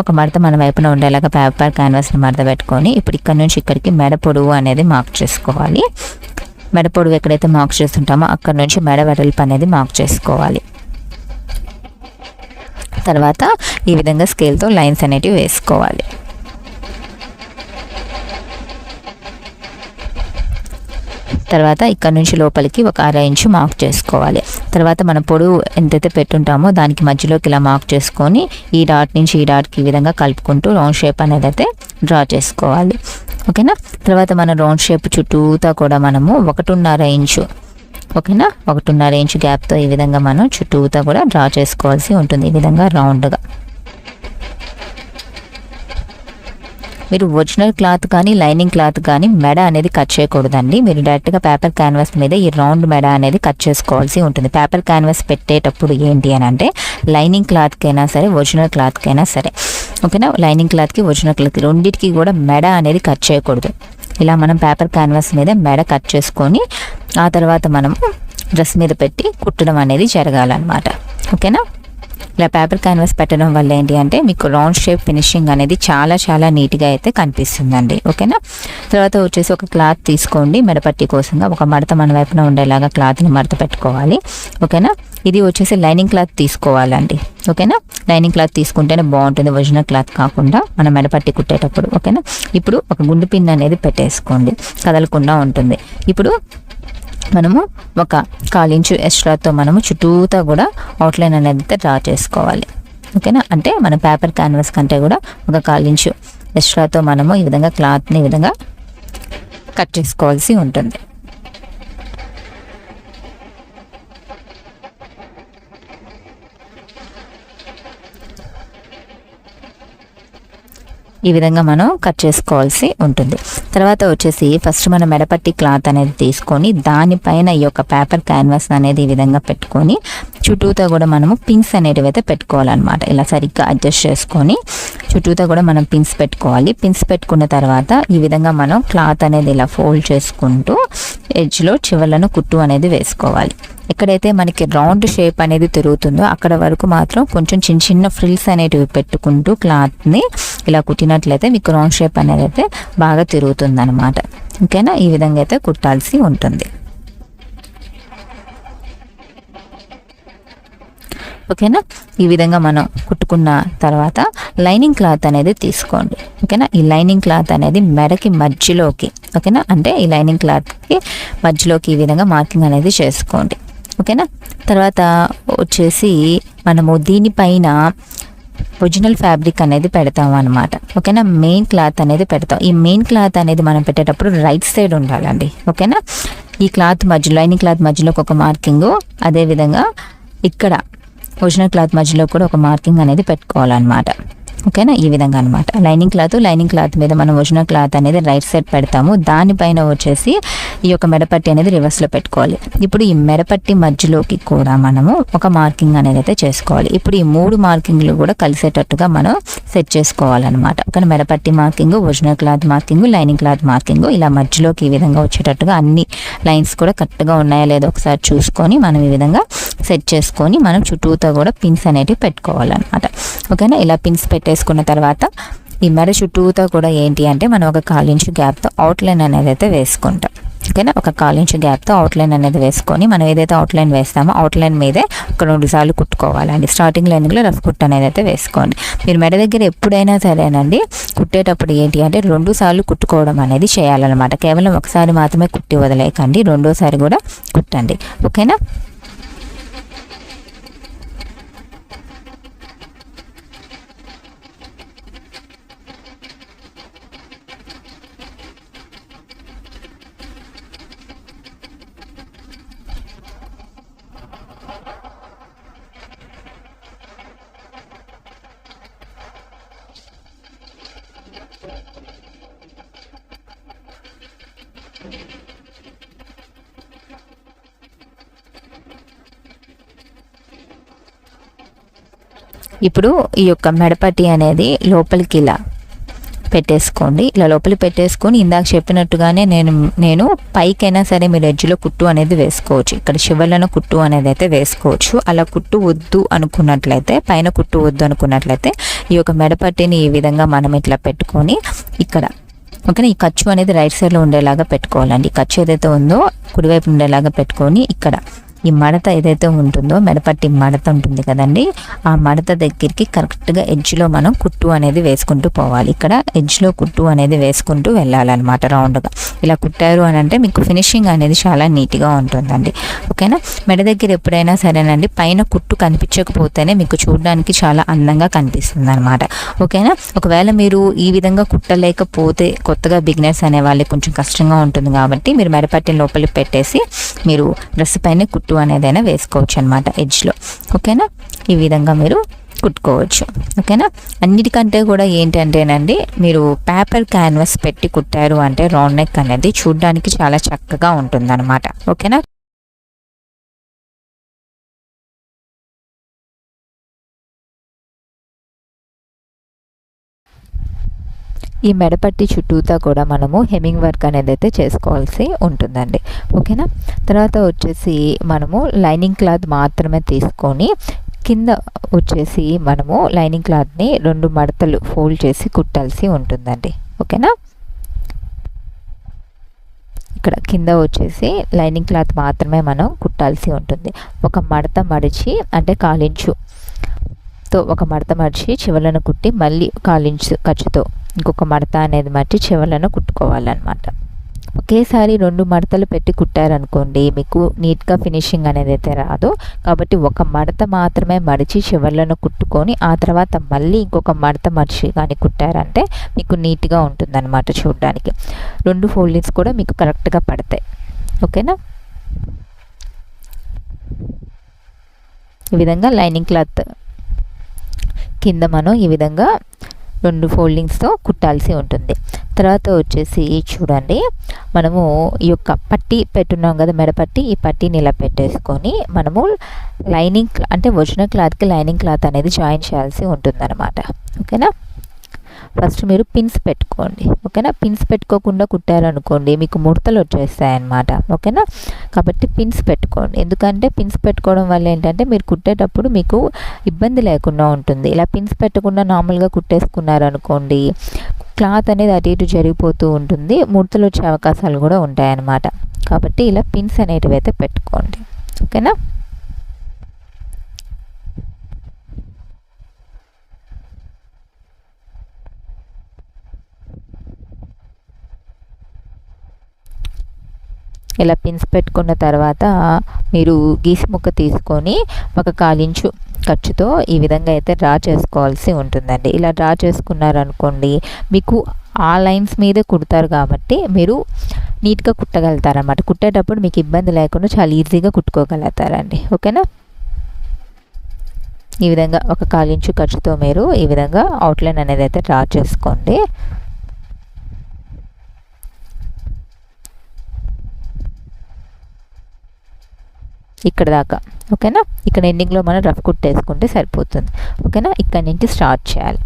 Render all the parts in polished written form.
ఒక మడత మన వైపున ఉండేలాగా పేపర్ క్యాన్వాస్ని మడత పెట్టుకొని ఇప్పుడు ఇక్కడ నుంచి ఇక్కడికి మెడ పొడవు అనేది మార్క్ చేసుకోవాలి. మెడ పొడవు ఎక్కడైతే మార్క్ చేస్తుంటామో అక్కడ నుంచి మెడ వెడల్పు అనేది మార్క్ చేసుకోవాలి. తర్వాత ఈ విధంగా స్కేల్తో లైన్స్ అనేటివి వేసుకోవాలి. తర్వాత ఇక్కడ నుంచి లోపలికి ఒక 1/2 ఇంచు మార్క్ చేసుకోవాలి. తర్వాత మన పొడవు ఎంతైతే పెట్టుంటామో దానికి మధ్యలోకి ఇలా మార్క్ చేసుకొని ఈ డాట్ నుంచి ఈ డాట్కి ఈ విధంగా కలుపుకుంటూ రౌండ్ షేప్ అనేది అయితే డ్రా చేసుకోవాలి. ఓకేనా. తర్వాత మన రౌండ్ షేప్ చుట్టూతా కూడా మనము 1.5 ఇంచు ఓకేనా 1.5 ఇంచు గ్యాప్తో ఈ విధంగా మనం చుట్టూతా కూడా డ్రా చేసుకోవాల్సి ఉంటుంది. ఈ విధంగా రౌండ్గా. మీరు ఒరిజినల్ క్లాత్ కానీ లైనింగ్ క్లాత్ కానీ మెడ అనేది కట్ చేయకూడదండి. మీరు డైరెక్ట్గా పేపర్ క్యాన్వాస్ మీద ఈ రౌండ్ మెడ అనేది కట్ చేసుకోవాల్సి ఉంటుంది. పేపర్ క్యాన్వాస్ పెట్టేటప్పుడు ఏంటి అని అంటే లైనింగ్ క్లాత్కైనా సరే ఒరిజినల్ క్లాత్కైనా సరే ఓకేనా, లైనింగ్ క్లాత్కి ఒరిజినల్ క్లాత్కి రెండింటికి కూడా మెడ అనేది కట్ చేయకూడదు. ఇలా మనం పేపర్ క్యాన్వాస్ మీద మెడ కట్ చేసుకొని ఆ తర్వాత మనం డ్రెస్ మీద పెట్టి కుట్టడం అనేది జరగాలన్నమాట. ఓకేనా. ఇలా పేపర్ క్యాన్వాస్ పెట్టడం వల్ల ఏంటి అంటే మీకు రౌండ్ షేప్ ఫినిషింగ్ అనేది చాలా చాలా నీట్గా అయితే కనిపిస్తుందండి. ఓకేనా. తర్వాత వచ్చేసి ఒక క్లాత్ తీసుకోండి. మెడపట్టి కోసంగా ఒక మడత మన వైపున ఉండేలాగా క్లాత్ని మడత పెట్టుకోవాలి. ఓకేనా. ఇది వచ్చేసి లైనింగ్ క్లాత్ తీసుకోవాలండి. ఓకేనా. లైనింగ్ క్లాత్ తీసుకుంటేనే బాగుంటుంది, ఒరిజినల్ క్లాత్ కాకుండా మనం మెడపట్టి కుట్టేటప్పుడు. ఓకేనా. ఇప్పుడు ఒక గుండు పిన్ అనేది పెట్టేసుకోండి, కదలకుండా ఉంటుంది. ఇప్పుడు మనము ఒక 1/4 ఇంచు ఎక్స్ట్రాతో మనము చుట్టూతా కూడా అవుట్లైన్ అనేది డ్రా చేసుకోవాలి. ఓకేనా. అంటే మన పేపర్ క్యాన్వాస్ కంటే కూడా ఒక 1/4 ఇంచు ఎక్స్ట్రాతో మనము ఈ విధంగా క్లాత్ని ఈ విధంగా కట్ చేసుకోవాల్సి ఉంటుంది. ఈ విధంగా మనం కట్ చేసుకోవాల్సి ఉంటుంది. తర్వాత వచ్చేసి ఫస్ట్ మనం మెడపట్టి క్లాత్ అనేది తీసుకొని దానిపైన ఈ యొక్క పేపర్ క్యాన్వాస్ అనేది ఈ విధంగా పెట్టుకొని చుట్టూతో కూడా మనము పిన్స్ అనేటివి అయితే పెట్టుకోవాలన్నమాట. ఇలా సరిగ్గా అడ్జస్ట్ చేసుకొని చుట్టూతో కూడా మనం పిన్స్ పెట్టుకోవాలి. పిన్స్ పెట్టుకున్న తర్వాత ఈ విధంగా మనం క్లాత్ అనేది ఇలా ఫోల్డ్ చేసుకుంటూ ఎడ్జ్లో చివర్లను కుట్టు అనేది వేసుకోవాలి. ఎక్కడైతే మనకి రౌండ్ షేప్ అనేది తిరుగుతుందో అక్కడ వరకు మాత్రం కొంచెం చిన్న చిన్న ఫ్రిల్స్ అనేటివి పెట్టుకుంటూ క్లాత్ని ఇలా కుట్టినట్లయితే మీకు రౌండ్ షేప్ అనేది అయితే బాగా తిరుగుతుంది అనమాట. ఓకేనా. ఈ విధంగా అయితే కుట్టాల్సి ఉంటుంది. ఓకేనా. ఈ విధంగా మనం కుట్టుకున్న తర్వాత లైనింగ్ క్లాత్ అనేది తీసుకోండి. ఓకేనా. ఈ లైనింగ్ క్లాత్ అనేది మెడకి మధ్యలోకి ఓకేనా, అంటే ఈ లైనింగ్ క్లాత్కి మధ్యలోకి ఈ విధంగా మార్కింగ్ అనేది చేసుకోండి. ఓకేనా. తర్వాత వచ్చేసి మనము దీనిపైన ఒరిజినల్ ఫ్యాబ్రిక్ అనేది పెడతాం అనమాట. ఓకేనా. మెయిన్ క్లాత్ అనేది పెడతాం. ఈ మెయిన్ క్లాత్ అనేది మనం పెట్టేటప్పుడు రైట్ సైడ్ ఉండాలండి. ఓకేనా. ఈ క్లాత్ మధ్యలో లైనింగ్ క్లాత్ మధ్యలోకి ఒక మార్కింగు, అదేవిధంగా ఇక్కడ ఒరిజినల్ క్లాత్ మధ్యలో కూడా ఒక మార్కింగ్ అనేది పెట్టుకోవాలన్నమాట. ఓకేనా. ఈ విధంగా అనమాట. లైనింగ్ క్లాత్ మీద మనం ఒరిజినల్ క్లాత్ అనేది రైట్ సైడ్ పెడతాము. దానిపైన వచ్చేసి ఈ యొక్క మెడపట్టి అనేది రివర్స్లో పెట్టుకోవాలి. ఇప్పుడు ఈ మెడపట్టి మధ్యలోకి కూడా మనము ఒక మార్కింగ్ అనేది అయితే చేసుకోవాలి. ఇప్పుడు ఈ 3 మార్కింగ్లు కూడా కలిసేటట్టుగా మనం సెట్ చేసుకోవాలన్నమాట. ఓకే. మెడపట్టి marking, original cloth marking, lining cloth marking ఇలా మధ్యలోకి ఈ విధంగా వచ్చేటట్టుగా అన్ని లైన్స్ కూడా కరెక్ట్గా ఉన్నాయా లేదో ఒకసారి చూసుకొని మనం ఈ విధంగా సెట్ చేసుకొని మనం చుట్టూతో కూడా పిన్స్ అనేటివి పెట్టుకోవాలన్నమాట. ఓకేనా. ఇలా పిన్స్ పెట్టేసుకున్న తర్వాత ఈ మెడ చుట్టూతో కూడా ఏంటి అంటే మనం ఒక 1/4 ఇంచు గ్యాప్తో అవుట్లైన్ అనేది అయితే వేసుకుంటాం. ఓకేనా. ఒక 1/4 ఇంచు గ్యాప్తో అవుట్లైన్ అనేది వేసుకొని మనం ఏదైతే అవుట్లైన్ వేస్తామో అవుట్లైన్ మీదే ఒక 2 సార్లు కుట్టుకోవాలండి. స్టార్టింగ్ లైన్లో రఫ్ కుట్టు అనేది అయితే వేసుకోండి. మీరు మెడ దగ్గర ఎప్పుడైనా సరేనండి కుట్టేటప్పుడు ఏంటి అంటే 2 సార్లు కుట్టుకోవడం అనేది చేయాలన్నమాట. కేవలం ఒకసారి మాత్రమే కుట్టి వదిలేయకండి, 2వ సారి కూడా కుట్టండి. ఓకేనా. ఇప్పుడు ఈ యొక్క మెడపట్టి అనేది లోపలికి ఇలా పెట్టేసుకోండి. ఇలా లోపలికి పెట్టేసుకొని ఇందాక చెప్పినట్టుగానే నేను పైకైనా సరే మీరు ఎడ్జ్లో కుట్టు అనేది వేసుకోవచ్చు. ఇక్కడ చివర్లను కుట్టు అనేది అయితే వేసుకోవచ్చు. అలా కుట్టు వద్దు అనుకున్నట్లయితే, పైన కుట్టు వద్దు అనుకున్నట్లయితే ఈ యొక్క మెడపట్టిని ఈ విధంగా మనం ఇట్లా పెట్టుకొని ఇక్కడ ఓకేనా, ఈ ఖర్చు అనేది రైట్ సైడ్లో ఉండేలాగా పెట్టుకోవాలండి. ఈ ఖర్చు ఏదైతే ఉందో కుడివైపు ఉండేలాగా పెట్టుకొని ఇక్కడ ఈ మడత ఏదైతే ఉంటుందో మెడపట్టి మడత ఉంటుంది కదండి, ఆ మడత దగ్గరికి కరెక్ట్గా ఎడ్జ్లో మనం కుట్టు అనేది వేసుకుంటూ పోవాలి. ఇక్కడ ఎడ్జ్లో కుట్టు అనేది వేసుకుంటూ వెళ్ళాలన్నమాట రౌండ్గా. ఇలా కుట్టారు అని అంటే మీకు ఫినిషింగ్ అనేది చాలా నీట్గా ఉంటుందండి. ఓకేనా, మెడ దగ్గర ఎప్పుడైనా సరేనండి పైన కుట్టు కనిపించకపోతేనే మీకు చూడడానికి చాలా అందంగా కనిపిస్తుంది అనమాట. ఓకేనా, ఒకవేళ మీరు ఈ విధంగా కుట్టలేకపోతే కొత్తగా బిగినర్స్ అనే వాళ్ళకి కొంచెం కష్టంగా ఉంటుంది కాబట్టి మీరు మెడపట్టిన లోపలికి పెట్టేసి మీరు డ్రెస్ పైన కుట్టు అనేదైనా వేసుకోవచ్చు అనమాట ఎడ్జ్లో. ఓకేనా, ఈ విధంగా మీరు కుట్టుకోవచ్చు. ఓకేనా, అన్నిటికంటే కూడా ఏంటంటేనండి మీరు పేపర్ క్యాన్వాస్ పెట్టి కుట్టారు అంటే రౌండ్ నెక్ అనేది చూడడానికి చాలా చక్కగా ఉంటుందన్నమాట. ఓకేనా, ఈ మెడపట్టి చుట్టూతా కూడా మనము హెమ్మింగ్ వర్క్ అనేది అయితే చేసుకోవాల్సి ఉంటుందండి. ఓకేనా, తర్వాత వచ్చేసి మనము లైనింగ్ క్లాత్ మాత్రమే తీసుకొని కింద వచ్చేసి మనము లైనింగ్ క్లాత్ని 2 మడతలు ఫోల్డ్ చేసి కుట్టాల్సి ఉంటుందండి. ఓకేనా, ఇక్కడ కింద వచ్చేసి లైనింగ్ క్లాత్ మాత్రమే మనం కుట్టాల్సి ఉంటుంది. ఒక మడత మడిచి అంటే 1/4 ఇంచుతో ఒక మడత మడిచి చివరలను కుట్టి మళ్ళీ 1/4 ఇంచు ఖర్చుతో ఇంకొక మడత అనేది మట్టి చివరలను కుట్టుకోవాలన్నమాట. ఒకేసారి 2 మడతలు పెట్టి కుట్టారనుకోండి మీకు నీట్గా ఫినిషింగ్ అనేది అయితే రాదు. కాబట్టి ఒక మడత మాత్రమే మడిచి చివర్లను కుట్టుకొని ఆ తర్వాత మళ్ళీ ఇంకొక మడత మడిచి కానీ కుట్టారంటే మీకు నీట్గా ఉంటుందన్నమాట చూడడానికి. 2 ఫోల్డింగ్స్ కూడా మీకు కరెక్ట్గా పడతాయి. ఓకేనా, ఈ విధంగా లైనింగ్ క్లాత్ కింద మనం ఈ విధంగా 2 ఫోల్డింగ్స్తో కుట్టాల్సి ఉంటుంది. తర్వాత వచ్చేసి చూడండి మనము ఈ యొక్క పట్టీ పెట్టున్నాం కదా మెడపట్టి, ఈ పట్టీని ఇలా పెట్టేసుకొని మనము లైనింగ్ అంటే ఒరిజినల్ క్లాత్కి లైనింగ్ క్లాత్ అనేది జాయిన్ చేయాల్సి ఉంటుందన్నమాట. ఓకేనా, ఫస్ట్ మీరు పిన్స్ పెట్టుకోండి. ఓకేనా, పిన్స్ పెట్టుకోకుండా కుట్టారనుకోండి మీకు ముడతలు వచ్చేస్తాయి అన్నమాట. ఓకేనా, కాబట్టి పిన్స్ పెట్టుకోండి. ఎందుకంటే పిన్స్ పెట్టుకోవడం వల్ల ఏంటంటే మీరు కుట్టేటప్పుడు మీకు ఇబ్బంది లేకుండా ఉంటుంది. ఇలా పిన్స్ పెట్టకుండా నార్మల్గా కుట్టేసుకున్నారనుకోండి క్లాత్ అనేది అటు ఇటు జరిగిపోతూ ఉంటుంది, ముడతలు వచ్చే అవకాశాలు కూడా ఉంటాయన్నమాట. కాబట్టి ఇలా పిన్స్ అనేటివి అయితే పెట్టుకోండి. ఓకేనా, ఇలా పిన్స్ పెట్టుకున్న తర్వాత మీరు గీసి ముక్క తీసుకొని ఒక 1/4 ఇంచు ఖర్చుతో ఈ విధంగా అయితే డ్రా చేసుకోవాల్సి ఉంటుందండి. ఇలా డ్రా చేసుకున్నారనుకోండి మీకు ఆ లైన్స్ మీదే కుడతారు కాబట్టి మీరు నీట్గా కుట్టగలుగుతారన్నమాట. కుట్టేటప్పుడు మీకు ఇబ్బంది లేకుండా చాలా ఈజీగా కుట్టుకోగలుగుతారండి. ఓకేనా, ఈ విధంగా ఒక 1/4 ఇంచు ఖర్చుతో మీరు ఈ విధంగా అవుట్లైన్ అనేది అయితే డ్రా చేసుకోండి. ఇక్కడ దాకా. ఓకేనా, ఇక్కడ ఎండింగ్లో మనం రఫ్ కుట్టేసుకుంటే సరిపోతుంది. ఓకేనా, ఇక్కడ నుంచి స్టార్ట్ చేయాలి.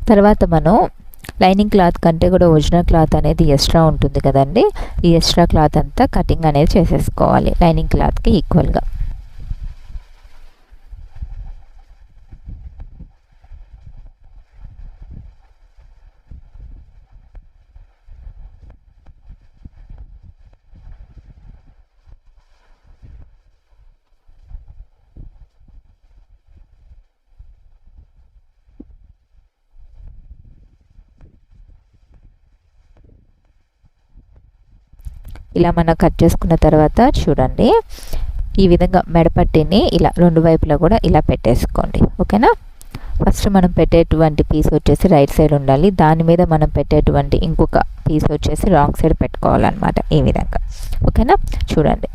తర్వాత మనం లైనింగ్ క్లాత్ కంటే కూడా ఒరిజినల్ క్లాత్ అనేది ఎక్స్ట్రా ఉంటుంది కదండి, ఈ ఎక్స్ట్రా క్లాత్ అంతా కటింగ్ అనేది చేసేసుకోవాలి లైనింగ్ క్లాత్కి ఈక్వల్గా. ఇలా మనం కట్ చేసుకున్న తర్వాత చూడండి ఈ విధంగా మెడపట్టిని ఇలా రెండు వైపులా కూడా ఇలా పెట్టేసుకోండి. ఓకేనా. ఫస్ట్ మనం పెట్టేటువంటి పీస్ వచ్చేసి రైట్ సైడ్ ఉండాలి, దాని మీద మనం పెట్టేటువంటి ఇంకొక పీస్ వచ్చేసి రాంగ్ సైడ్ పెట్టుకోవాలన్నమాట ఈ విధంగా. ఓకేనా. చూడండి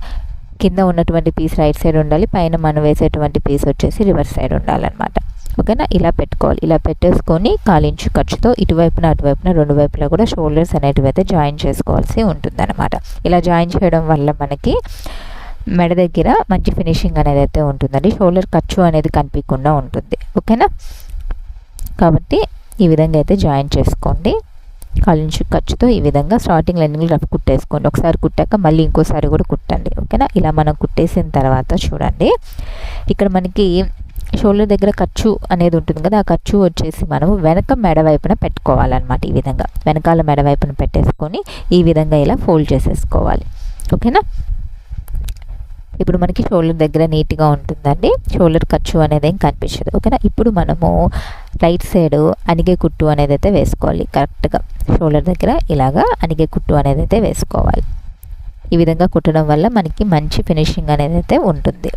కింద ఉన్నటువంటి పీస్ రైట్ సైడ్ ఉండాలి, పైన మనం వేసేటువంటి పీస్ వచ్చేసి రివర్స్ సైడ్ ఉండాలన్నమాట. ఓకేనా. ఇలా పెట్టుకోవాలి. ఇలా పెట్టేసుకొని 1/4 ఇంచు ఖర్చుతో ఇటువైపున అటువైపున రెండు వైపులా కూడా షోల్డర్స్ అనేటివి అయితే జాయిన్ చేసుకోవాల్సి ఉంటుందన్నమాట. ఇలా జాయిన్ చేయడం వల్ల మనకి మెడ దగ్గర మంచి ఫినిషింగ్ అనేది అయితే ఉంటుందండి, షోల్డర్ ఖర్చు అనేది కనిపించకుండా ఉంటుంది. ఓకేనా. కాబట్టి ఈ విధంగా అయితే జాయిన్ చేసుకోండి. 1/4 ఇంచు ఖర్చుతో ఈ విధంగా స్టార్టింగ్ లైనింగ్ రఫ్ కుట్టేసుకోండి. ఒకసారి కుట్టాక మళ్ళీ ఇంకోసారి కూడా కుట్టండి. ఓకేనా. ఇలా మనం కుట్టేసిన తర్వాత చూడండి ఇక్కడ మనకి షోల్డర్ దగ్గర ఖర్చు అనేది ఉంటుంది కదా, ఆ ఖర్చు వచ్చేసి మనము వెనక మెడ వైపున పెట్టుకోవాలన్నమాట. ఈ విధంగా వెనకాల మెడ వైపున పెట్టేసుకొని ఈ విధంగా ఇలా ఫోల్డ్ చేసేసుకోవాలి. ఓకేనా. ఇప్పుడు మనకి షోల్డర్ దగ్గర నీట్గా ఉంటుందండి, షోల్డర్ ఖర్చు అనేది ఏం కనిపించదు. ఓకేనా. ఇప్పుడు మనము రైట్ సైడ్ అనిగే కుట్టు అనేది అయితే వేసుకోవాలి. కరెక్ట్గా షోల్డర్ దగ్గర ఇలాగా అనిగే కుట్టు అనేది అయితే వేసుకోవాలి. ఈ విధంగా కుట్టడం వల్ల మనకి మంచి ఫినిషింగ్ అనేది అయితే ఉంటుంది.